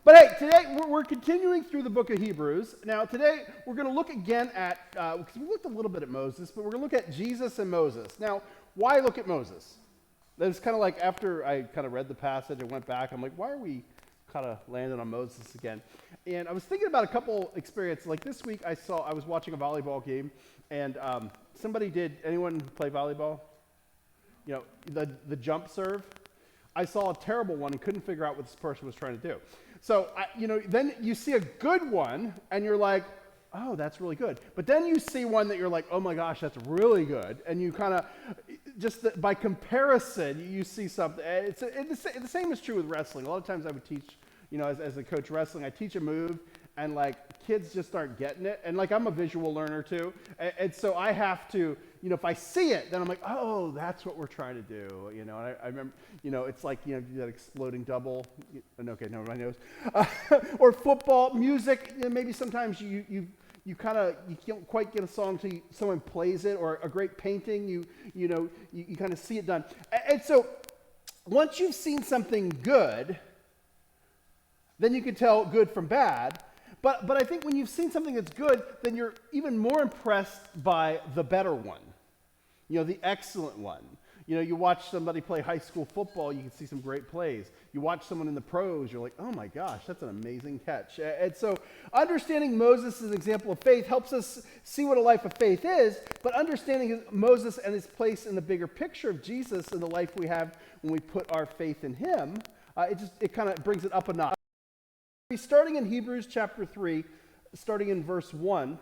But hey, today we're continuing through the book of Hebrews. Now, today we're going to look again at, because we looked a little bit at Moses, but we're going to look at Jesus and Moses. Now, why look at Moses? That's kind of like after I kind of read the passage and went back, I'm like, why are we kind of landing on Moses again? And I was thinking about a couple experiences. Like this week, I was watching a volleyball game, and anyone play volleyball? You know, the jump serve? I saw a terrible one and couldn't figure out what this person was trying to do. So, then you see a good one, and you're like, oh, that's really good. But then you see one that you're like, oh my gosh, that's really good. And you kind of, by comparison, you see something. The same is true with wrestling. A lot of times I would teach, as a coach wrestling, I teach a move, and kids just aren't getting it. And I'm a visual learner too. And so I have to, if I see it, then I'm like, oh, that's what we're trying to do. And I remember, it's like, that exploding double. Okay, never mind, nose. Or football, music, maybe sometimes you don't quite get a song until someone plays it, or a great painting, you kind of see it done. And so once you've seen something good, then you can tell good from bad. But I think when you've seen something that's good, then you're even more impressed by the better one, the excellent one. You watch somebody play high school football, you can see some great plays. You watch someone in the pros, you're like, oh my gosh, that's an amazing catch. And so understanding Moses as an example of faith helps us see what a life of faith is, but understanding Moses and his place in the bigger picture of Jesus and the life we have when we put our faith in him, it kind of brings it up a notch. Starting in Hebrews chapter 3, starting in verse 1,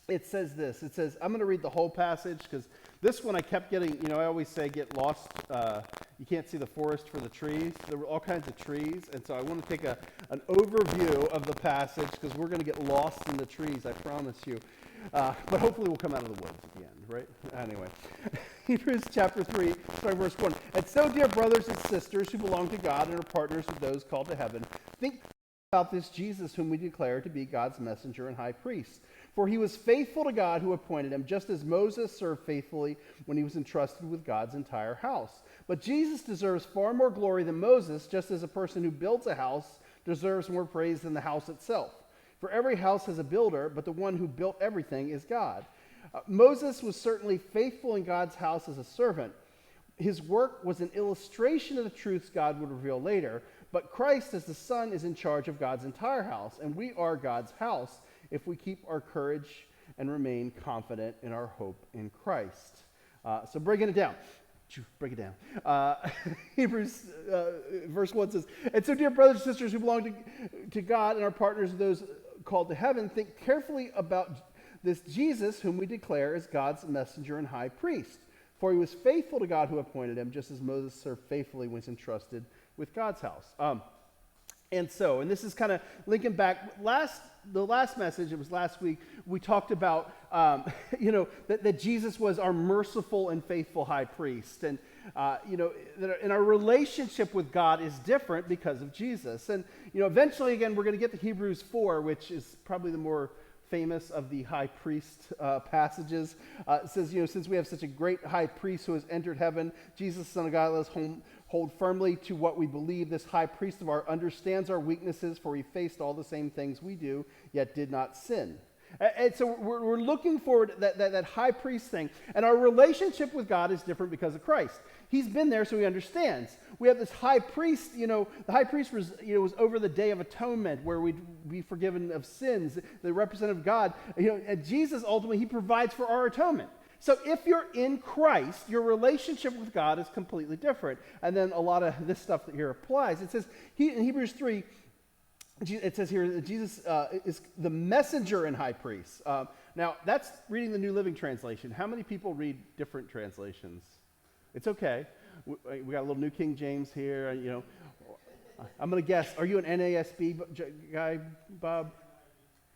it says this. It says, I'm going to read the whole passage because this one I kept getting, I always say get lost. You can't see the forest for the trees. There were all kinds of trees, and so I want to take an overview of the passage because we're going to get lost in the trees, I promise you. But hopefully we'll come out of the woods at the end, right? Anyway, Hebrews chapter 3, starting verse 1. And so, dear brothers and sisters who belong to God and are partners with those called to heaven, think about this Jesus whom we declare to be God's messenger and high priest. For he was faithful to God who appointed him, just as Moses served faithfully when he was entrusted with God's entire house. But Jesus deserves far more glory than Moses, just as a person who builds a house deserves more praise than the house itself. For every house has a builder, but the one who built everything is God. Moses was certainly faithful in God's house as a servant. His work was an illustration of the truths God would reveal later, but Christ as the Son is in charge of God's entire house, and we are God's house if we keep our courage and remain confident in our hope in Christ. So breaking it down. Break it down. Hebrews verse 1 says, and so dear brothers and sisters who belong to God and are partners of those called to heaven, think carefully about this Jesus whom we declare as God's messenger and high priest. For he was faithful to God who appointed him, just as Moses served faithfully when he was entrusted with God's house. And this is kind of linking back. The last message, it was last week, we talked about, that Jesus was our merciful and faithful high priest. And, and our relationship with God is different because of Jesus. And, eventually, again, we're going to get to Hebrews 4, which is probably the more famous of the high priest passages. It says, since we have such a great high priest who has entered heaven, Jesus, Son of God, let us hold firmly to what we believe. This high priest of ours understands our weaknesses, for he faced all the same things we do, yet did not sin. And so we're looking forward to that high priest thing. And our relationship with God is different because of Christ. He's been there, so he understands. We have this high priest, the high priest was over the Day of Atonement where we'd be forgiven of sins, the representative of God. And Jesus, ultimately, he provides for our atonement. So if you're in Christ, your relationship with God is completely different. And then a lot of this stuff that here applies. It says in Hebrews 3, it says here that Jesus is the messenger and high priest. Now, that's reading the New Living Translation. How many people read different translations? It's okay. We got a little New King James here. I'm going to guess. Are you an NASB guy, Bob?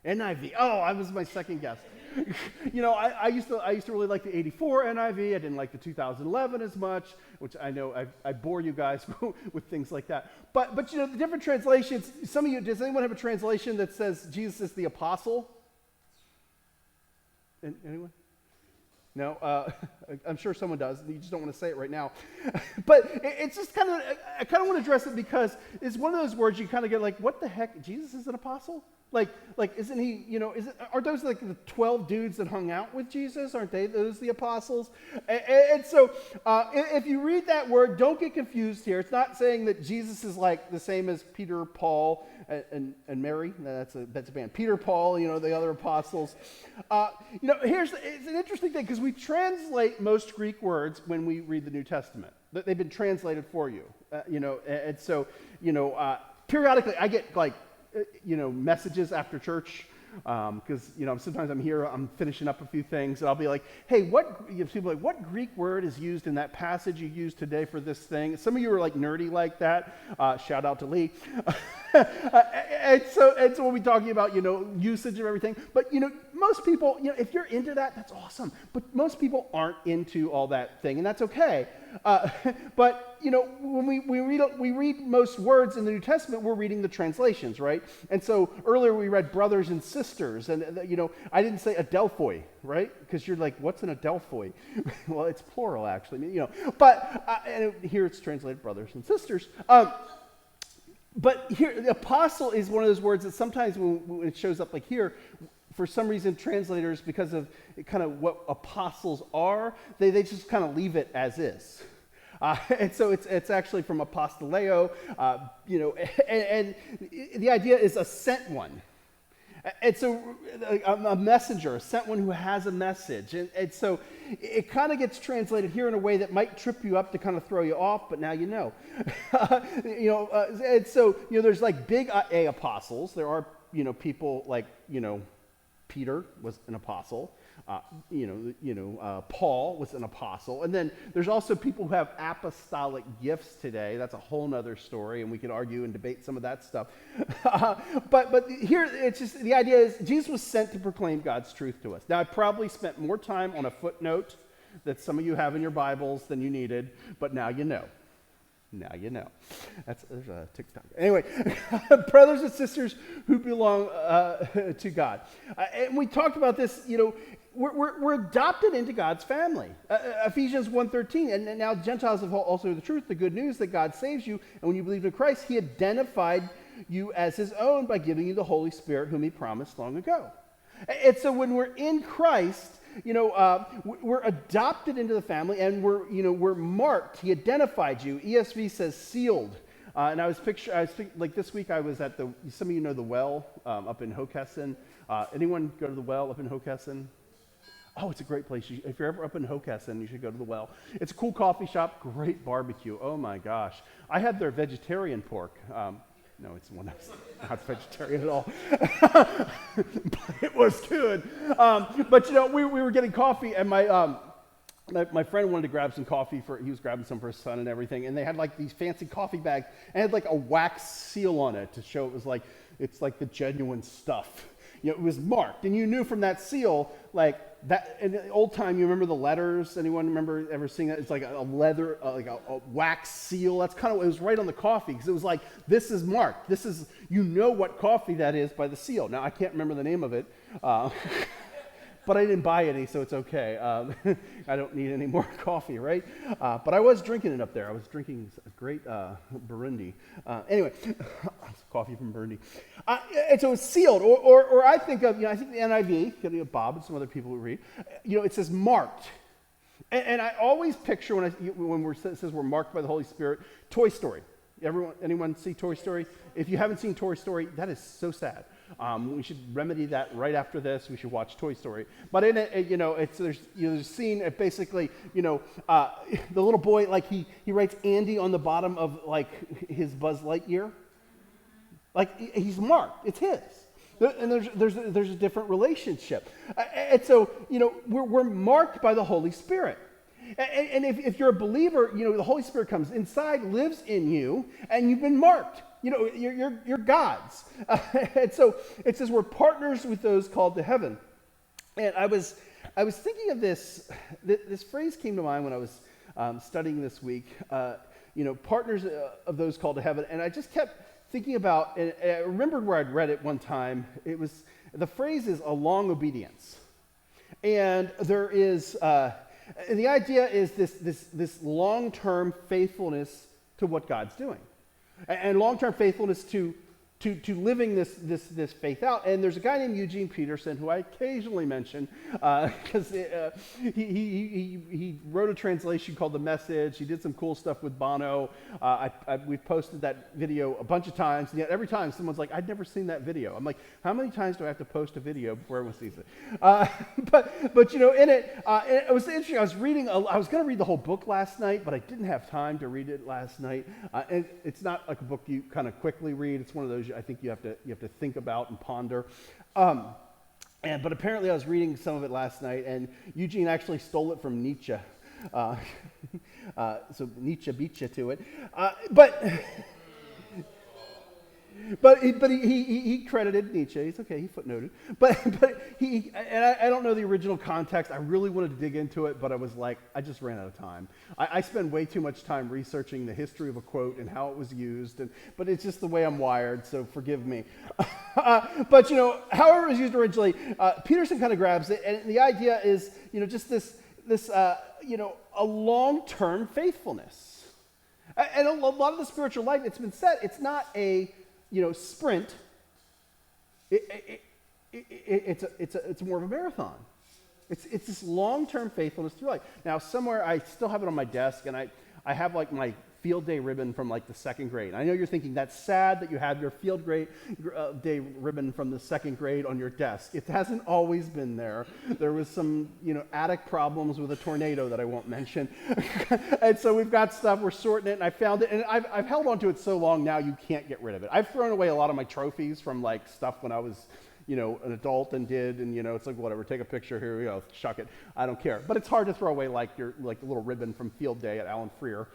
NIV. Oh, that was my second guess. I used to really like the 84 NIV. I didn't like the 2011 as much, which I know I bore you guys with things like that. But the different translations. Some of you, does anyone have a translation that says Jesus is the apostle? Anyone? No, I'm sure someone does. You just don't want to say it right now. But it's just kind of, I kind of want to address it because it's one of those words you kind of get like, what the heck? Jesus is an apostle? Like, isn't he, are those like the 12 dudes that hung out with Jesus? Aren't they those the apostles? And so if you read that word, don't get confused here. It's not saying that Jesus is like the same as Peter, Paul, and Mary. No, that's a band. Peter, Paul, the other apostles. It's an interesting thing because we translate most Greek words when we read the New Testament. They've been translated for you, and so, periodically I get like, messages after church, because, sometimes I'm here, I'm finishing up a few things, and I'll be like, hey, people are like, what Greek word is used in that passage you used today for this thing? Some of you are like nerdy like that. Shout out to Lee. and so we'll be talking about, usage of everything. But, most people, if you're into that, that's awesome. But most people aren't into all that thing, and that's okay. But, when we read most words in the New Testament, we're reading the translations, right? And so earlier we read brothers and sisters, and, I didn't say adelphoi, right? Because you're like, what's an adelphoi? Well, it's plural, actually, But and here it's translated brothers and sisters. But here, the apostle is one of those words that sometimes when it shows up like here, for some reason, translators, because of kind of what apostles are, they just kind of leave it as is. And so it's actually from apostoleo, and the idea is a sent one. And so a messenger, a sent one who has a message. And so it kind of gets translated here in a way that might trip you up to kind of throw you off, but now you know. And so, there's like big A apostles. There are, people like, Peter was an apostle. Paul was an apostle. And then there's also people who have apostolic gifts today. That's a whole nother story, and we can argue and debate some of that stuff. But here, it's just, the idea is Jesus was sent to proclaim God's truth to us. Now, I probably spent more time on a footnote that some of you have in your Bibles than you needed, but now you know. Now you know. There's a TikTok. Anyway, brothers and sisters who belong to God. And we talked about this, we're adopted into God's family. Ephesians 1:13, and now Gentiles have also heard the truth, the good news that God saves you, and when you believe in Christ, he identified you as his own by giving you the Holy Spirit whom he promised long ago. And so when we're in Christ, we're adopted into the family, and we're marked. He identified you. ESV says sealed. And I was thinking, like this week I was at some of you know the Well up in Hockessin. Anyone go to the Well up in Hockessin? Oh, it's a great place. If you're ever up in Hockessin, you should go to the Well. It's a cool coffee shop, great barbecue. Oh my gosh. I had their vegetarian pork. No, it's one that's not vegetarian at all. But it was good. But, we were getting coffee, and my friend wanted to grab some coffee he was grabbing some for his son and everything, and they had like these fancy coffee bags, and had like a wax seal on it to show it's like the genuine stuff. It was marked, and you knew from that seal, like that. In the old time, you remember the letters? Anyone remember ever seeing that? It's like a leather, like a wax seal. That's kind of, it was right on the coffee, because it was like, this is marked. This is, what coffee that is by the seal. Now, I can't remember the name of it, but I didn't buy any, so it's okay. I don't need any more coffee, right? But I was drinking it up there. I was drinking a great Burundi. Anyway, coffee from Burundi. And so it's sealed, or I think of, I think the NIV, Bob and some other people who read, it says marked. And I always picture when it says we're marked by the Holy Spirit, Toy Story. Anyone see Toy Story? If you haven't seen Toy Story, that is so sad. We should remedy that right after this. We should watch Toy Story. But in it, there's a scene. Basically, the little boy, like he writes Andy on the bottom of like his Buzz Lightyear. Like he's marked. It's his. And there's a different relationship. And so we're marked by the Holy Spirit. And if you're a believer, the Holy Spirit comes inside, lives in you, and you've been marked. You're God's. And so it says we're partners with those called to heaven. And I was thinking of this. This phrase came to mind when I was studying this week. Partners of those called to heaven. And I just kept thinking about, and I remembered where I'd read it one time. The phrase is a long obedience. And there is, and the idea is this long-term faithfulness to what God's doing. And long-term faithfulness to living this faith out. And there's a guy named Eugene Peterson who I occasionally mention because he wrote a translation called The Message. He did some cool stuff with Bono. We've posted that video a bunch of times, and yet every time someone's like, I'd never seen that video. I'm like, how many times do I have to post a video before everyone sees it? But in it, it was interesting. I was going to read the whole book last night, but I didn't have time to read it last night. And it's not like a book you kind of quickly read. It's one of those I think you have to think about and ponder. But apparently I was reading some of it last night, and Eugene actually stole it from Nietzsche. So Nietzsche beat you to it. But he credited Nietzsche. It's okay, he footnoted. But I don't know the original context. I really wanted to dig into it, but I was like, I just ran out of time. I spend way too much time researching the history of a quote and how it was used, but it's just the way I'm wired, so forgive me. But however it was used originally, Peterson kind of grabs it, and the idea is, just this a long-term faithfulness. And a lot of the spiritual life, it's been said, it's not a sprint. It's more of a marathon. It's this long-term faithfulness through life. Now, somewhere I still have it on my desk, and I have like my field day ribbon from like the second grade. I know you're thinking that's sad that you have your field day ribbon from the second grade on your desk. It hasn't always been there. There was some attic problems with a tornado that I won't mention, and so we've got stuff. We're sorting it, and I found it, and I've held onto it so long now you can't get rid of it. I've thrown away a lot of my trophies from like stuff when I was an adult and it's like, whatever, take a picture, here we go, shuck it. I don't care. But it's hard to throw away like the little ribbon from field day at Alan Freer.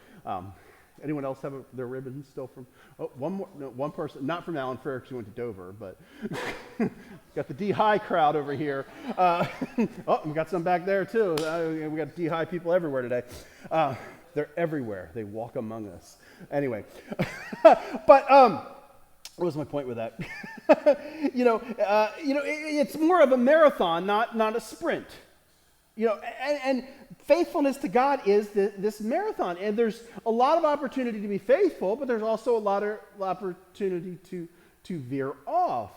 Anyone else have their ribbon still from, one person, not from Alan Freer because he went to Dover, but got the D-High crowd over here. We got some back there too. We got D-High people everywhere today. They're everywhere. They walk among us. Anyway, but what was my point with that? It's more of a marathon, not a sprint. And faithfulness to God is this marathon, and there's a lot of opportunity to be faithful, but there's also a lot of opportunity to veer off.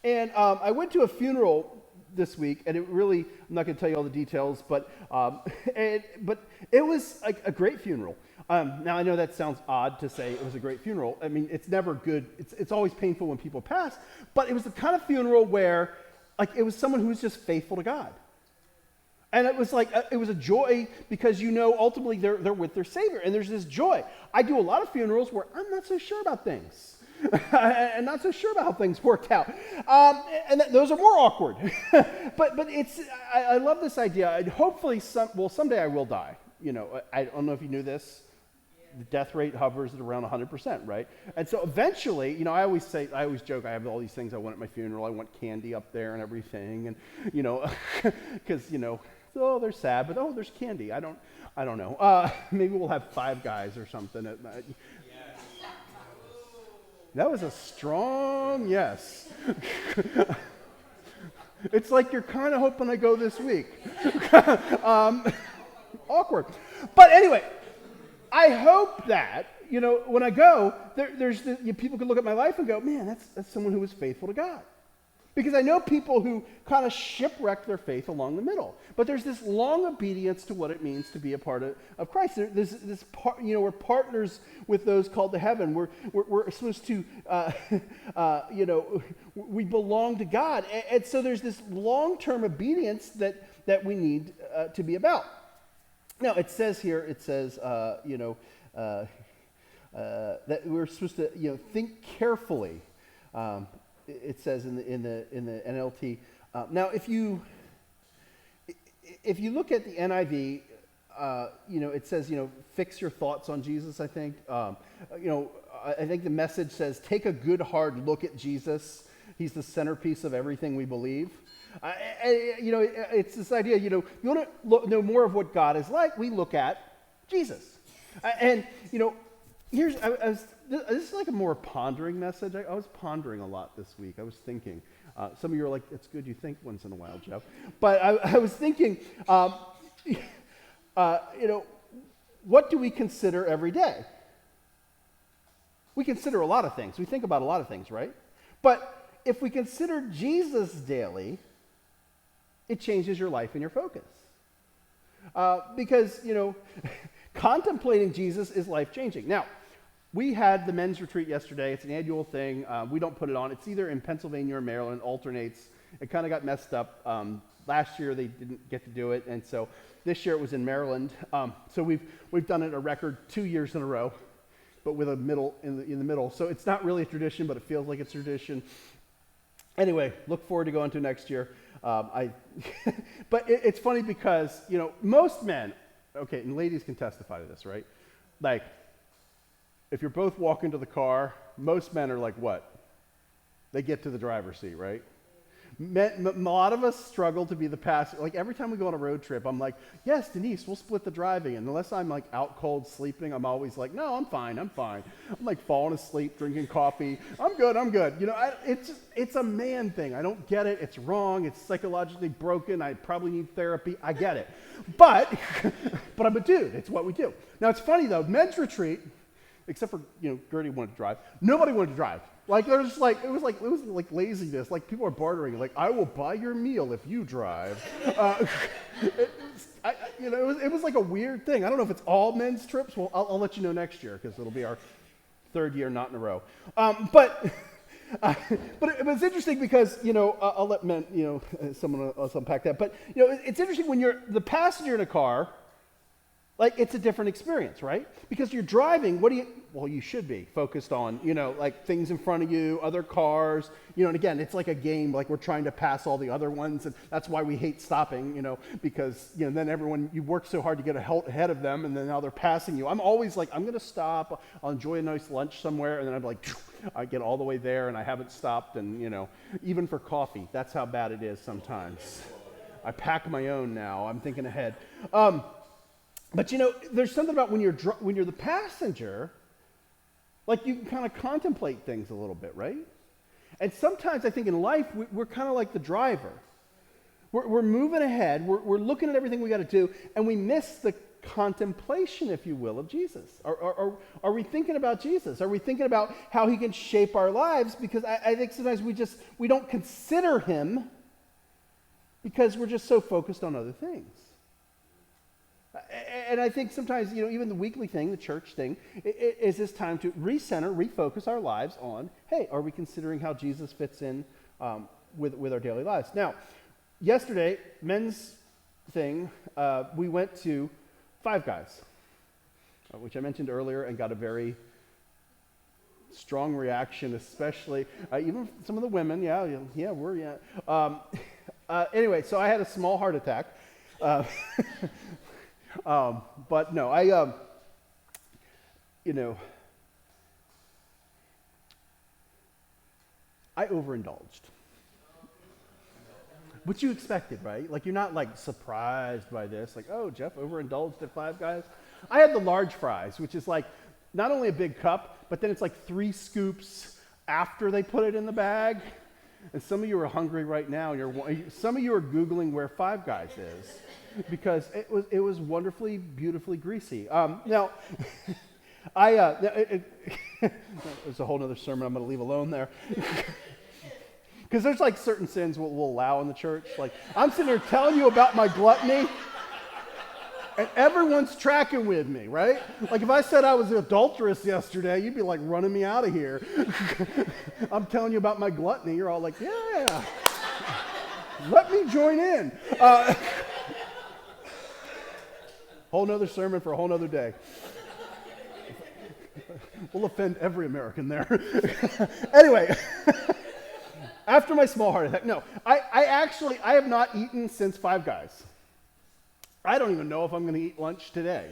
And I went to a funeral this week, and it really, I'm not going to tell you all the details, but it was like a great funeral. Now, I know that sounds odd to say it was a great funeral. I mean, it's never good. It's always painful when people pass, but it was the kind of funeral where it was someone who was just faithful to God. And it was like, it was a joy because ultimately they're with their Savior, and there's this joy. I do a lot of funerals where I'm not so sure about things. And not so sure about how things worked out. And those are more awkward. but I love this idea. Hopefully, someday I will die. I don't know if you knew this. The death rate hovers at around 100%, right? And so eventually, I always joke, I have all these things I want at my funeral. I want candy up there and everything, and because they're sad, but there's candy. I don't know. Maybe we'll have Five Guys or something. That was a strong yes. It's like you're kind of hoping I go this week. Awkward. But anyway, I hope that, when I go, there's people can look at my life and go, man, that's someone who was faithful to God. Because I know people who kind of shipwreck their faith along the middle. But there's this long obedience to what it means to be a part of Christ. There's this part, we're partners with those called to heaven. We're supposed to, we belong to God. And so there's this long-term obedience that we need to be about. Now, it says here, that we're supposed to, think carefully. It says in the NLT. Now, if you look at the NIV, it says, fix your thoughts on Jesus. I think, I think the Message says, take a good hard look at Jesus. He's the centerpiece of everything we believe. It's this idea. You want to know more of what God is like. We look at Jesus, this is like a more pondering message. I was pondering a lot this week. I was thinking, Some of you are like, it's good you think once in a while, Jeff. But I was thinking, what do we consider every day? We consider a lot of things. We think about a lot of things, right? But if we consider Jesus daily, it changes your life and your focus. Because, contemplating Jesus is life-changing. Now, we had the men's retreat yesterday. It's an annual thing. We don't put it on. It's either in Pennsylvania or Maryland, alternates. It kind of got messed up. Last year they didn't get to do it, and so this year it was in Maryland. So we've done it a record 2 years in a row, but with a middle in the middle. So it's not really a tradition, but it feels like it's a tradition. Anyway, look forward to going to next year. But it's funny because most men, okay, and ladies can testify to this, right? Like, if you're both walking to the car, most men are like what? They get to the driver's seat, right? A lot of us struggle to be the passenger. Like every time we go on a road trip, I'm like, yes, Denise, we'll split the driving. And unless I'm like out cold sleeping, I'm always like, no, I'm fine. I'm like falling asleep, drinking coffee. I'm good. It's a man thing. I don't get it. It's wrong. It's psychologically broken. I probably need therapy. I get it. But I'm a dude. It's what we do. Now it's funny though, men's retreat, except for, Gertie wanted to drive. Nobody wanted to drive. Like it was like laziness. Like people are bartering. Like I will buy your meal if you drive. It was like a weird thing. I don't know if it's all men's trips. Well, I'll let you know next year because it'll be our third year not in a row. But it was interesting because I'll let men someone else unpack that. But it's interesting when you're the passenger in a car. Like, it's a different experience, right? Because you're driving, you should be focused on, like things in front of you, other cars, and again, it's like a game, like we're trying to pass all the other ones, and that's why we hate stopping, because, then you work so hard to get ahead of them, and then now they're passing you. I'm always like, I'm going to stop, I'll enjoy a nice lunch somewhere, and then I'm like, I get all the way there, and I haven't stopped, and, even for coffee, that's how bad it is sometimes. I pack my own now, I'm thinking ahead. But there's something about when you're the passenger, like you can kind of contemplate things a little bit, right? And sometimes I think in life we're kind of like the driver. We're moving ahead. We're looking at everything we got to do, and we miss the contemplation, if you will, of Jesus. Are we thinking about Jesus? Are we thinking about how he can shape our lives? Because I think sometimes we don't consider him because we're just so focused on other things. And I think sometimes, even the weekly thing, the church thing, is this time to recenter, refocus our lives on, hey, are we considering how Jesus fits in with our daily lives? Now, yesterday, men's thing, we went to Five Guys, which I mentioned earlier, and got a very strong reaction, especially, even some of the women, anyway, so I had a small heart attack. But no, I overindulged. Which you expected, right? Like, you're not, like, surprised by this. Like, oh, Jeff overindulged at Five Guys. I had the large fries, which is, like, not only a big cup, but then it's, like, 3 scoops after they put it in the bag. And some of you are hungry right now. Some of you are Googling where Five Guys is. Because it was wonderfully, beautifully greasy. Now, there's a whole other sermon I'm going to leave alone there. Because there's like certain sins we'll allow in the church. Like, I'm sitting here telling you about my gluttony, and everyone's tracking with me, right? Like, if I said I was adulterous yesterday, you'd be like running me out of here. I'm telling you about my gluttony. You're all like, yeah, let me join in. Whole nother sermon for a whole nother day. We'll offend every American there. Anyway, after my small heart attack, no, I have not eaten since Five Guys. I don't even know if I'm going to eat lunch today,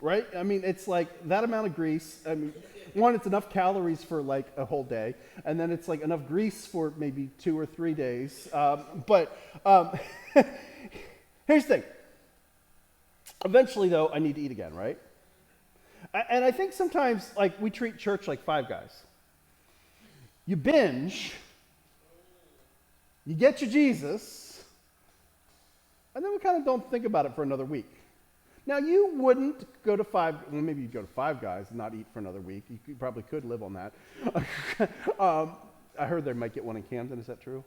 right? I mean, it's like that amount of grease. I mean, one, it's enough calories for like a whole day, and then it's like enough grease for maybe 2 or 3 days. But here's the thing. Eventually, though, I need to eat again, right? And I think sometimes, like, we treat church like Five Guys. You binge, You get your Jesus, and then we kind of don't think about it for another week. Now, you wouldn't go to maybe you'd go to Five Guys and not eat for another week. You probably could live on that. I heard they might get one in Camden. Is that true?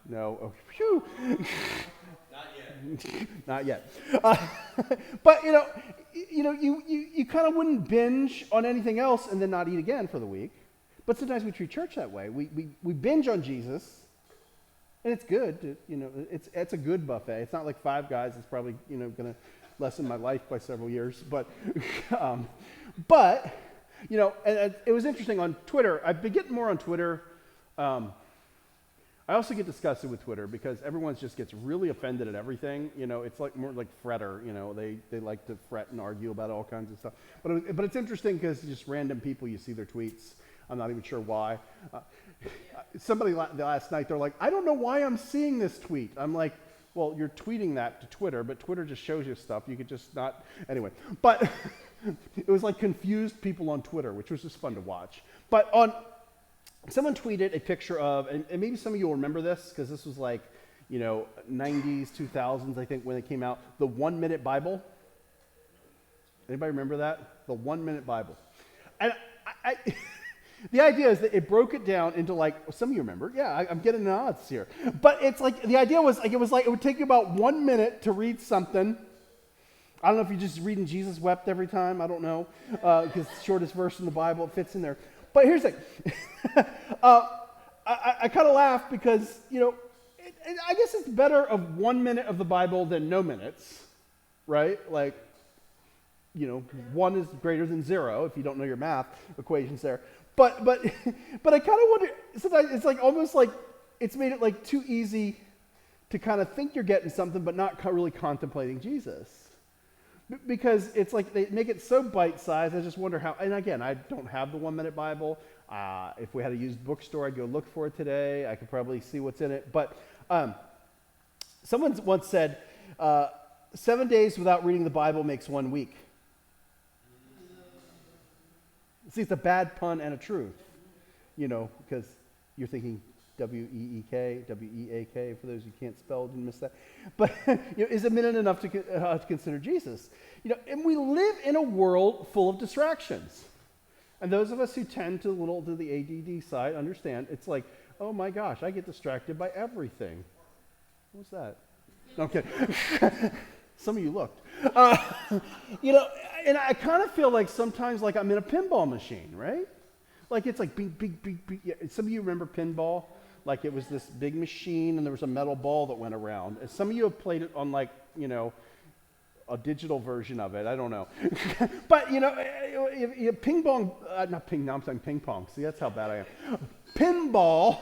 No. Oh, phew. Not yet. But you kind of wouldn't binge on anything else and then not eat again for the week. But sometimes we treat church that way. We binge on Jesus, and it's good. It's a good buffet. It's not like Five Guys. It's probably going to lessen my life by several years. But and it was interesting on Twitter. I've been getting more on Twitter. I also get disgusted with Twitter because everyone just gets really offended at everything. It's like more like fretter. They like to fret and argue about all kinds of stuff. But it's interesting because just random people, you see their tweets. I'm not even sure why. Somebody last night, they're like, I don't know why I'm seeing this tweet. I'm like, well, you're tweeting that to Twitter, but Twitter just shows you stuff. You could just not. Anyway, but it was like confused people on Twitter, which was just fun to watch. But someone tweeted a picture of, and maybe some of you will remember this, because this was like, 90s, 2000s, I think, when it came out, the 1 Minute Bible. Anybody remember that? The 1 Minute Bible. And the idea is that it broke it down into some of you remember, yeah, I'm getting nods here. But it's like, the idea was it would take you about 1 minute to read something. I don't know if you're just reading Jesus wept every time, I don't know, because it's the shortest verse in the Bible, it fits in there. But here's the thing. I kind of laugh because, I guess it's better of 1 minute of the Bible than no minutes, right? Like, 1 is greater than 0 if you don't know your math equations there. But I kind of wonder, sometimes it's like almost like it's made it like too easy to kind of think you're getting something but not really contemplating Jesus. Because it's like they make it so bite-sized. I just wonder how, and again, I don't have the 1 Minute Bible. If we had a used bookstore, I'd go look for it today. I could probably see what's in it. But someone once said, 7 days without reading the Bible makes 1 week. See, it's a bad pun and a truth, because you're thinking W-E-E-K, W-E-A-K, for those who can't spell, didn't miss that. But is a minute enough to consider Jesus? And we live in a world full of distractions. And those of us who tend to the ADD side understand, it's like, oh my gosh, I get distracted by everything. What's that? No, I'm kidding. Some of you looked. And I kind of feel like sometimes like I'm in a pinball machine, right? Like it's like big. Yeah. Some of you remember pinball? Like it was this big machine and there was a metal ball that went around. And some of you have played it on like, a digital version of it. I don't know. But, ping pong, I'm saying ping pong. See, that's how bad I am. Pinball,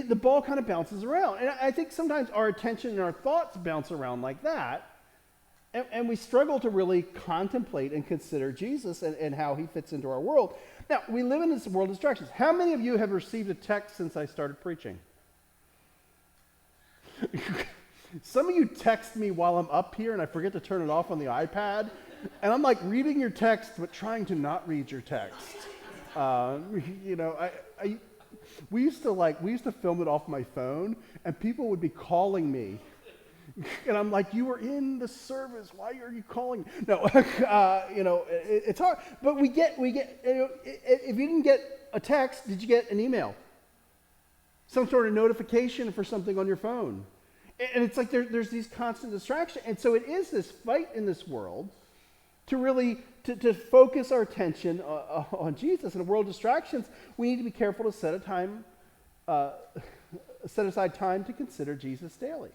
the ball kind of bounces around. And I think sometimes our attention and our thoughts bounce around like that. And we struggle to really contemplate and consider Jesus and how he fits into our world. Now, we live in this world of distractions. How many of you have received a text since I started preaching? Some of you text me while I'm up here and I forget to turn it off on the iPad. And I'm like reading your text, but trying to not read your text. We used to film it off my phone and people would be calling me. And I'm like, you were in the service. Why are you calling? No, it's hard. But we get. If you didn't get a text, did you get an email? Some sort of notification for something on your phone. And it's like there's these constant distractions. And so it is this fight in this world to really to focus our attention on Jesus. In a world of distractions, we need to be careful to set aside time to consider Jesus daily.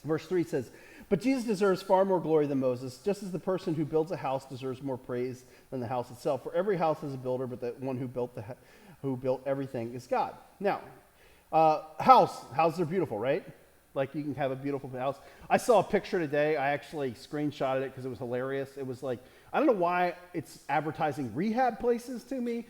Verse 3 says, but Jesus deserves far more glory than Moses, just as the person who builds a house deserves more praise than the house itself. For every house has a builder, but the one who built everything is God. Now, houses are beautiful, right? Like you can have a beautiful house. I saw a picture today. I actually screenshotted it because it was hilarious. It was like, I don't know why it's advertising rehab places to me.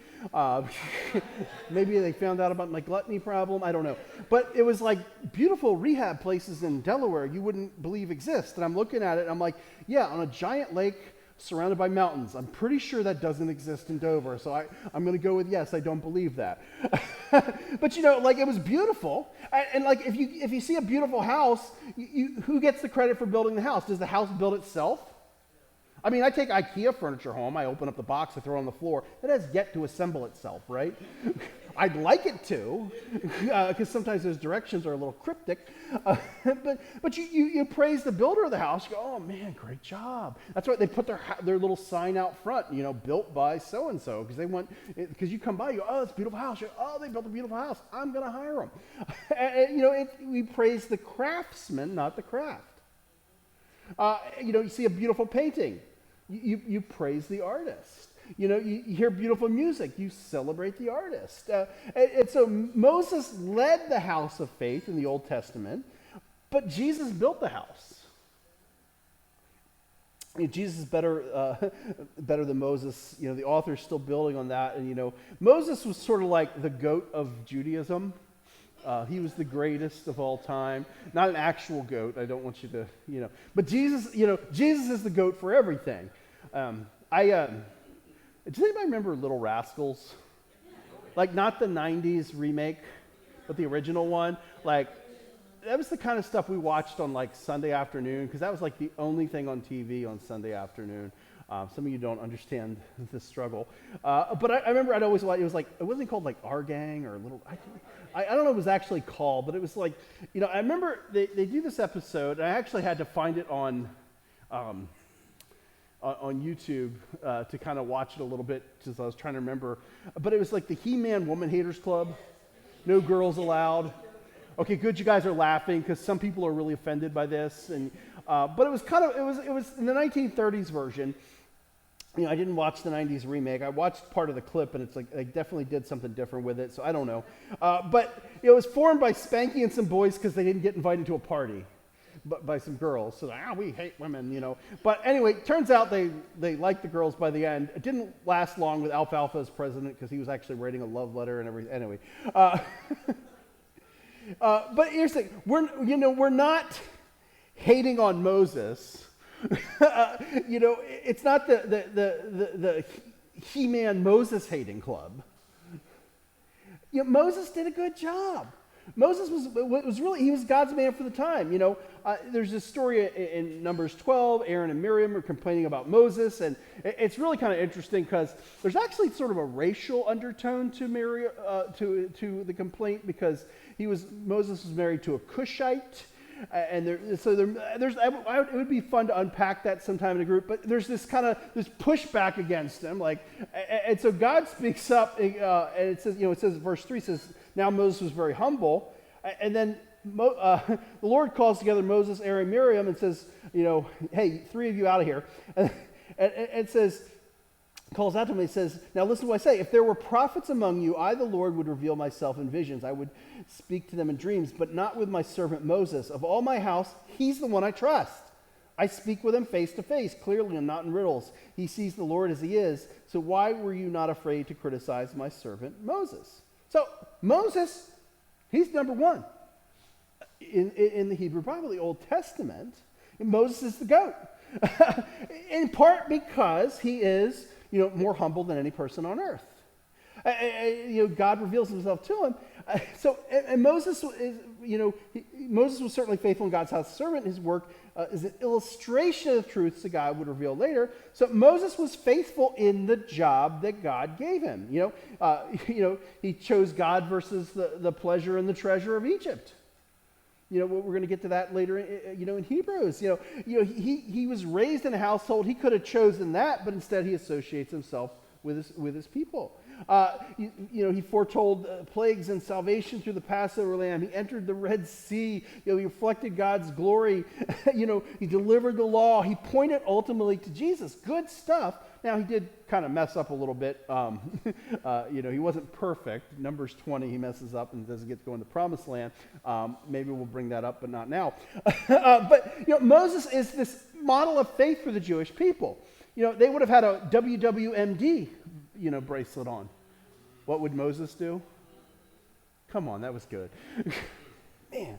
Maybe they found out about my gluttony problem. I don't know. But it was like beautiful rehab places in Delaware you wouldn't believe exist. And I'm looking at it and I'm like, yeah, on a giant lake surrounded by mountains. I'm pretty sure that doesn't exist in Dover, so I'm going to go with yes, I don't believe that. But like it was beautiful. And like if you see a beautiful house, who gets the credit for building the house? Does the house build itself? I mean, I take IKEA furniture home, I open up the box, I throw it on the floor. It has yet to assemble itself, right? I'd like it to, because sometimes those directions are a little cryptic. But you praise the builder of the house. You go, oh man, great job. That's why they put their little sign out front, built by so and so, because you come by, you go, oh, it's a beautiful house. Oh, they built a beautiful house. I'm going to hire them. We praise the craftsman, not the craft. You see a beautiful painting. You praise the artist. You hear beautiful music. You celebrate the artist. And so Moses led the house of faith in the Old Testament, but Jesus built the house. Jesus is better than Moses. The author's still building on that. And, Moses was sort of like the goat of Judaism. He was the greatest of all time. Not an actual goat. I don't want you to, But Jesus, Jesus is the goat for everything. Does anybody remember Little Rascals? Like, not the 90s remake, but the original one. Like, that was the kind of stuff we watched on, like, Sunday afternoon, because that was, like, the only thing on TV on Sunday afternoon. Some of you don't understand the struggle. But I remember I'd always, it wasn't called, like, Our Gang or Little... I don't know what it was actually called, but it was like, I remember they do this episode, and I actually had to find it on YouTube to kind of watch it a little bit, because I was trying to remember. But it was like the He-Man Woman Haters Club. No girls allowed. Okay, good, you guys are laughing, because some people are really offended by this. And but it was in the 1930s version. I didn't watch the 90s remake. I watched part of the clip, and it's like they definitely did something different with it, so I don't know. But it was formed by Spanky and some boys because they didn't get invited to a party by some girls. So, we hate women, But anyway, turns out they liked the girls by the end. It didn't last long with Alfalfa as president because he was actually writing a love letter and everything. Anyway. But here's the thing. We're not hating on Moses. It's not the He-Man Moses hating club. Moses did a good job. Moses he was God's man for the time. There's this story in Numbers 12. Aaron and Miriam are complaining about Moses, and it's really kind of interesting because there's actually sort of a racial undertone to to the complaint, because Moses was married to a Cushite. And it would be fun to unpack that sometime in a group, but there's this pushback against him, and so God speaks up, and it says verse 3 says, now Moses was very humble, and then the Lord calls together Moses, Aaron, Miriam, and says, hey, three of you out of here, and it says, calls out to him and says, now listen to what I say. If there were prophets among you, I, the Lord, would reveal myself in visions. I would speak to them in dreams, but not with my servant Moses. Of all my house, he's the one I trust. I speak with him face to face, clearly and not in riddles. He sees the Lord as he is. So why were you not afraid to criticize my servant Moses? So Moses, he's number one. In the Hebrew Bible, the Old Testament, Moses is the goat. In part because he is more humble than any person on earth. God reveals himself to him. And Moses is, Moses was certainly faithful in God's house servant. His work is an illustration of the truths that God would reveal later. So Moses was faithful in the job that God gave him. He chose God versus the pleasure and the treasure of Egypt. We're going to get to that later, in Hebrews. He was raised in a household. He could have chosen that, but instead he associates himself with his people. He foretold plagues and salvation through the Passover lamb. He entered the Red Sea. He reflected God's glory. He delivered the law. He pointed ultimately to Jesus. Good stuff. Now, he did kind of mess up a little bit. He wasn't perfect. Numbers 20, he messes up and doesn't get to go in the promised land. Maybe we'll bring that up, but not now. But Moses is this model of faith for the Jewish people. They would have had a WWMD, bracelet on. What would Moses do? Come on, that was good. Man.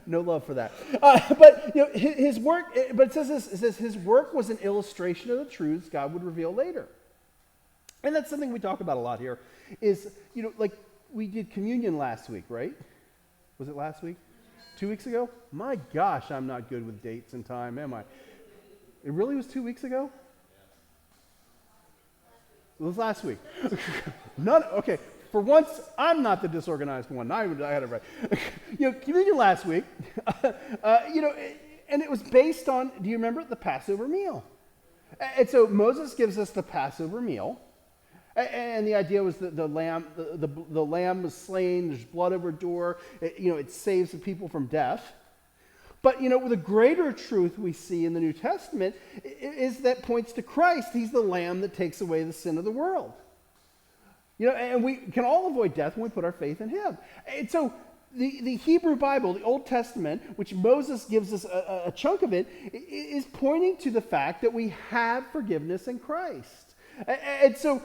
No love for that. But his work. But it says this. It says his work was an illustration of the truths God would reveal later. And that's something we talk about a lot here. Is like we did communion last week, right? Was it last week? 2 weeks ago? My gosh, I'm not good with dates and time, am I? It really was 2 weeks ago? It was last week. Okay. For once, I'm not the disorganized one. I had it right. Communion last week, and it was based on, do you remember, the Passover meal? And so Moses gives us the Passover meal, and the idea was that the lamb was slain, there's blood over a door, it saves the people from death. But, the greater truth we see in the New Testament is that points to Christ. He's the lamb that takes away the sin of the world. And we can all avoid death when we put our faith in him. And so the Hebrew Bible, the Old Testament, which Moses gives us a chunk of it, is pointing to the fact that we have forgiveness in Christ. And so,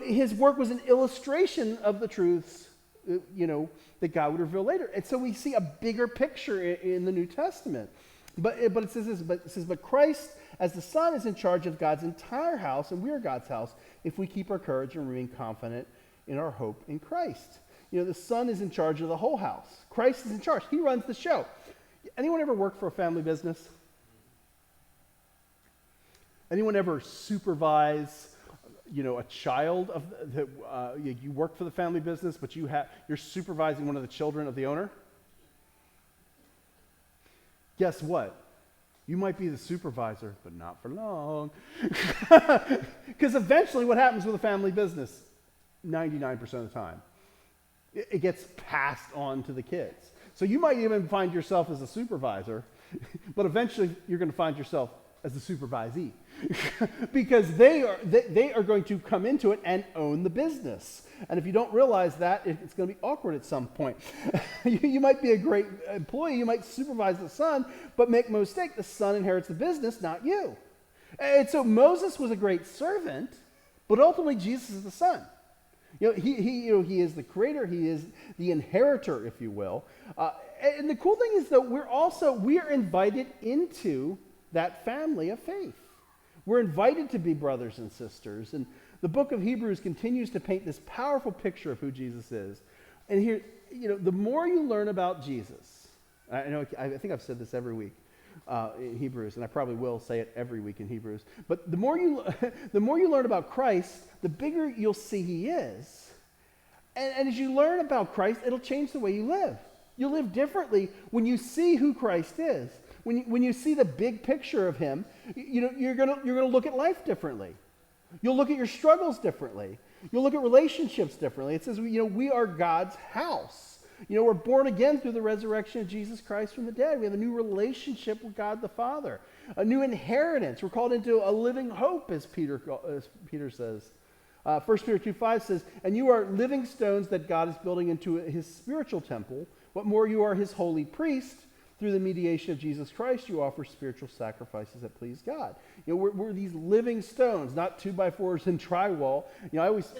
his work was an illustration of the truths, that God would reveal later. And so we see a bigger picture in the New Testament. But it says this, but Christ as the Son is in charge of God's entire house, and we are God's house if we keep our courage and remain confident in our hope in Christ. The Son is in charge of the whole house. Christ is in charge. He runs the show. Anyone ever work for a family business? Anyone ever supervise a child of you work for the family business, but you're supervising one of the children of the owner? Guess what? You might be the supervisor, but not for long. Because eventually what happens with a family business, 99% of the time, it gets passed on to the kids. So you might even find yourself as a supervisor, but eventually you're going to find yourself as the supervisee. Because they are going to come into it and own the business. And if you don't realize that, it's going to be awkward at some point. You might be a great employee, you might supervise the son, but make no mistake, the son inherits the business, not you. And so Moses was a great servant, but ultimately Jesus is the son. He is the creator, he is the inheritor, if you will. And the cool thing is that we are invited into that family of faith. We're invited to be brothers and sisters. And the book of Hebrews continues to paint this powerful picture of who Jesus is. And here, the more you learn about Jesus, I think I've said this every week in Hebrews, and I probably will say it every week in Hebrews. But the more you learn about Christ, the bigger you'll see he is. And as you learn about Christ, it'll change the way you live. You'll live differently when you see who Christ is. When you see the big picture of him, you're gonna look at life differently. You'll look at your struggles differently. You'll look at relationships differently. It says, we are God's house. We're born again through the resurrection of Jesus Christ from the dead. We have a new relationship with God the Father, a new inheritance. We're called into a living hope, as Peter says. 1 Peter 2:5 says, and you are living stones that God is building into his spiritual temple. What more, you are his holy priest. Through the mediation of Jesus Christ, you offer spiritual sacrifices that please God. We're these living stones, not 2x4s and drywall. I always,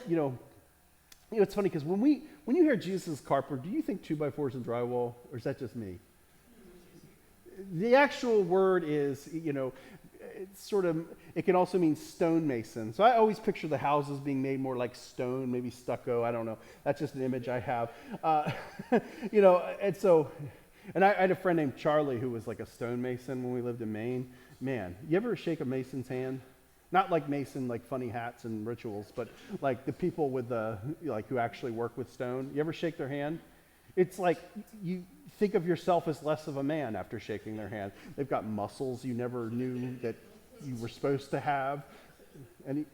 it's funny because when you hear Jesus carpenter, do you think 2x4s and drywall, or is that just me? The actual word is, it can also mean stonemason. So I always picture the houses being made more like stone, maybe stucco. I don't know. That's just an image I have. And so. And I had a friend named Charlie who was like a stonemason when we lived in Maine. Man, you ever shake a mason's hand? Not like mason, like funny hats and rituals, but like the people with who actually work with stone. You ever shake their hand? It's like you think of yourself as less of a man after shaking their hand. They've got muscles you never knew that you were supposed to have.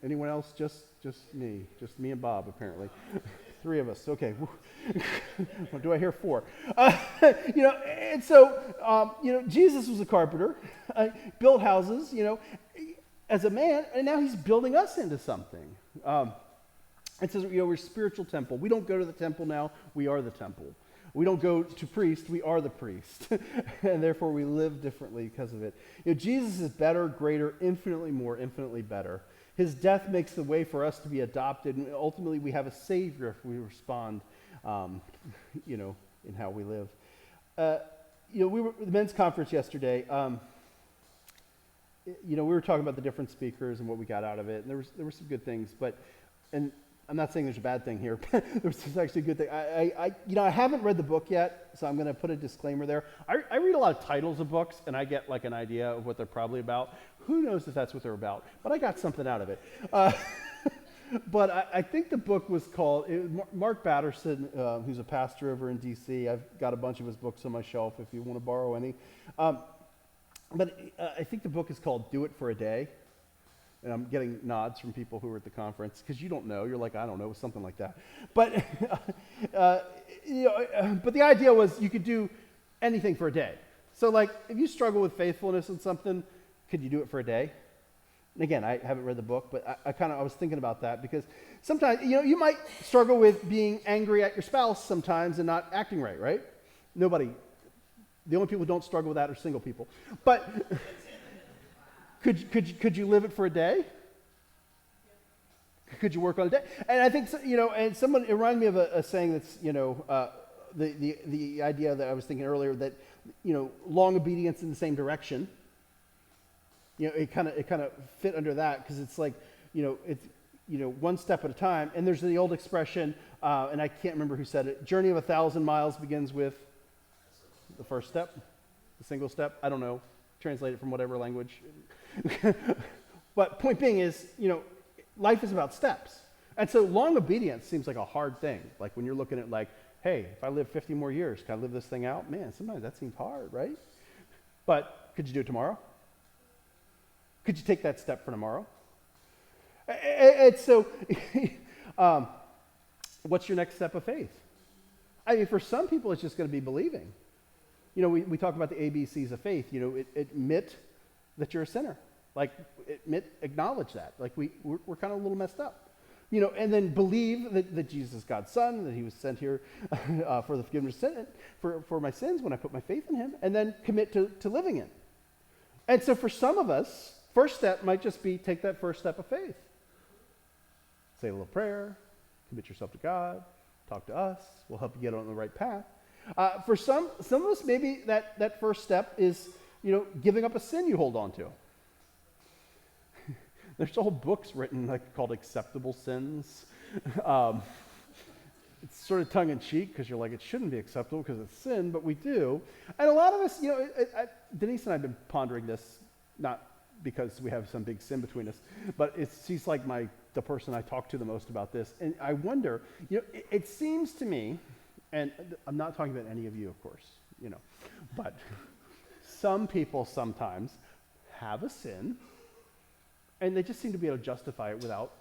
Anyone else? Just me and Bob apparently. 3 of us. Okay. What do I hear 4? And so, Jesus was a carpenter, built houses, as a man, and now he's building us into something. It says, we're a spiritual temple. We don't go to the temple now. We are the temple. We don't go to priest. We are the priest. And therefore, we live differently because of it. Jesus is better, greater, infinitely more, infinitely better. His death makes the way for us to be adopted, and ultimately we have a Savior if we respond, in how we live. we were at the men's conference yesterday. We were talking about the different speakers and what we got out of it, and there were some good things. And I'm not saying there's a bad thing here. But there was actually a good thing. I haven't read the book yet, so I'm going to put a disclaimer there. I read a lot of titles of books, and I get like an idea of what they're probably about. Who knows if that's what they're about? But I got something out of it. But I think the book was called, Mark Batterson, who's a pastor over in D.C. I've got a bunch of his books on my shelf if you want to borrow any. But I think the book is called Do It for a Day. And I'm getting nods from people who were at the conference because you don't know. You're like, I don't know, it was something like that. But, but the idea was you could do anything for a day. So like if you struggle with faithfulness in something, could you do it for a day? And again, I haven't read the book, but I was thinking about that because sometimes, you might struggle with being angry at your spouse sometimes and not acting right? The only people who don't struggle with that are single people. But could you live it for a day? Could you work on a day? And I think, and someone, it reminded me of a saying that's, the idea that I was thinking earlier that, long obedience in the same direction. It kind of fit under that because it's like, it's, one step at a time. And there's the old expression, and I can't remember who said it, journey of 1,000 miles begins with the first step, the single step. I don't know. Translate it from whatever language. But point being is, life is about steps. And so long obedience seems like a hard thing. Like when you're looking at like, hey, if I live 50 more years, can I live this thing out? Man, sometimes that seems hard, right? But could you do it tomorrow? Could you take that step for tomorrow? And so, what's your next step of faith? I mean, for some people, it's just going to be believing. We talk about the ABCs of faith. Admit that you're a sinner. Like, acknowledge that. Like, we're kind of a little messed up. And then believe that Jesus is God's son, that he was sent here for the forgiveness of sin, for my sins when I put my faith in him, and then commit to living it. And so for some of us, first step might just be take that first step of faith. Say a little prayer, commit yourself to God, talk to us, we'll help you get on the right path. For some of us, maybe that first step is, giving up a sin you hold on to. There's whole books written called Acceptable Sins. It's sort of tongue-in-cheek because you're like, it shouldn't be acceptable because it's sin, but we do. And a lot of us, Denise and I have been pondering this, not because we have some big sin between us, but she's like the person I talk to the most about this. And I wonder, it seems to me, and I'm not talking about any of you, of course, but some people sometimes have a sin, and they just seem to be able to justify it without,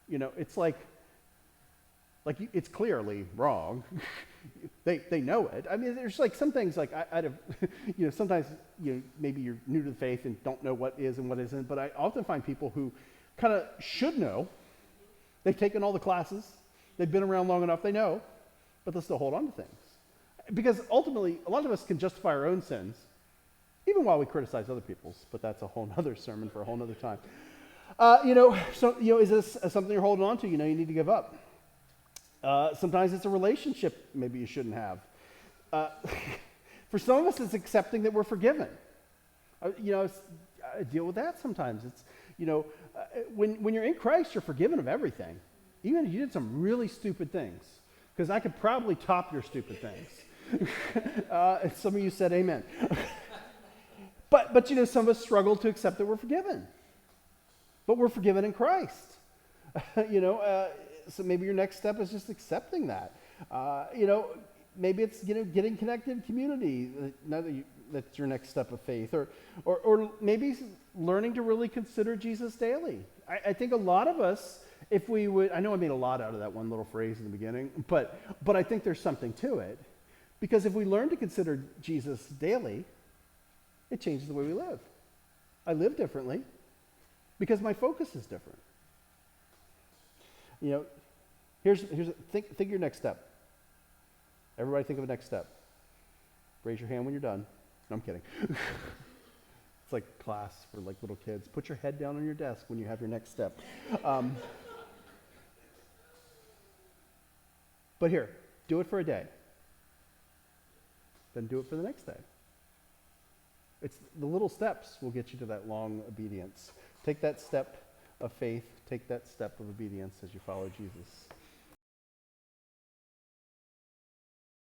it's like it's clearly wrong. They know it. I mean, there's like some things like I'd have, sometimes, maybe you're new to the faith and don't know what is and what isn't, but I often find people who kind of should know. They've taken all the classes. They've been around long enough. They know, but they'll still hold on to things. Because ultimately, a lot of us can justify our own sins, even while we criticize other people's, but that's a whole other sermon for a whole other time. Is this something you're holding on to? You need to give up. Sometimes it's a relationship maybe you shouldn't have. For some of us, it's accepting that we're forgiven. I deal with that sometimes. It's, when you're in Christ, you're forgiven of everything. Even if you did some really stupid things. Because I could probably top your stupid things. And some of you said amen. But some of us struggle to accept that we're forgiven. But we're forgiven in Christ. So maybe your next step is just accepting that. Maybe it's getting connected in community. That's your next step of faith. Or maybe learning to really consider Jesus daily. I think a lot of us, if we would, I know I made a lot out of that one little phrase in the beginning, but I think there's something to it. Because if we learn to consider Jesus daily, it changes the way we live. I live differently because my focus is different. Think your next step. Everybody think of a next step. Raise your hand when you're done. No, I'm kidding. It's like class for like little kids. Put your head down on your desk when you have your next step. But here, do it for a day. then do it for the next day. It's the little steps will get you to that long obedience. Take that step of faith, take that step of obedience as you follow Jesus.